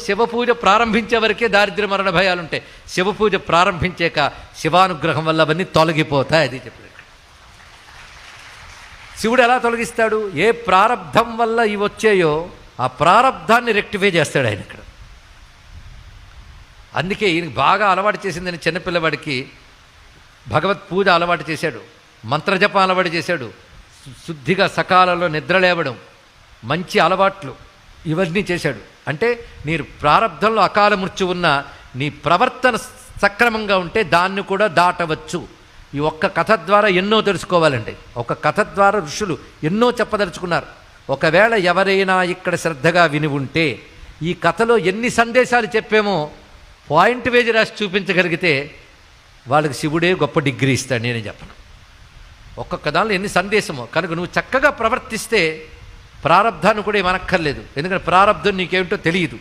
శివపూజ ప్రారంభించే వరకే దారిద్ర్య మరణ భయాలుంటాయి. శివపూజ ప్రారంభించాక శివానుగ్రహం వల్ల అవన్నీ తొలగిపోతాయి. అది చెప్పాడు. శివుడు ఎలా తొలగిస్తాడు? ఏ ప్రారబ్ధం వల్ల ఇవి వచ్చాయో ఆ ప్రారబ్ధాన్ని రెక్టిఫై చేస్తాడు ఆయన ఇక్కడ. అందుకే ఈయనకి బాగా అలవాటు చేసిందని చిన్నపిల్లవాడికి భగవత్ పూజ అలవాటు చేశాడు, మంత్రజపం అలవాటు చేశాడు, శుద్ధిగా సకాలంలో నిద్ర లేవడం, మంచి అలవాట్లు ఇవన్నీ చేశాడు. అంటే నీ ప్రారబ్ధంలో అకాల మృత్యు ఉన్న నీ ప్రవర్తన సక్రమంగా ఉంటే దాన్ని కూడా దాటవచ్చు. ఈ ఒక్క కథ ద్వారా ఎన్నో తెలుసుకోవాలండి. ఒక కథ ద్వారా ఋషులు ఎన్నో చెప్పదలుచుకున్నారు. ఒకవేళ ఎవరైనా ఇక్కడ శ్రద్ధగా విని ఉంటే ఈ కథలో ఎన్ని సందేశాలు చెప్పామో పాయింట్ వేసి రాసి చూపించగలిగితే వాళ్ళకి శివుడే గొప్ప డిగ్రీ ఇస్తాడు. నేనే చెప్పను. ఒక్కొక్క దానిలో ఎన్ని సందేశమో. కనుక నువ్వు చక్కగా ప్రవర్తిస్తే ప్రారబ్ధాన్ని కూడా ఏమనక్కర్లేదు. ఎందుకంటే ప్రారబ్ధం నీకేమిటో తెలియదు.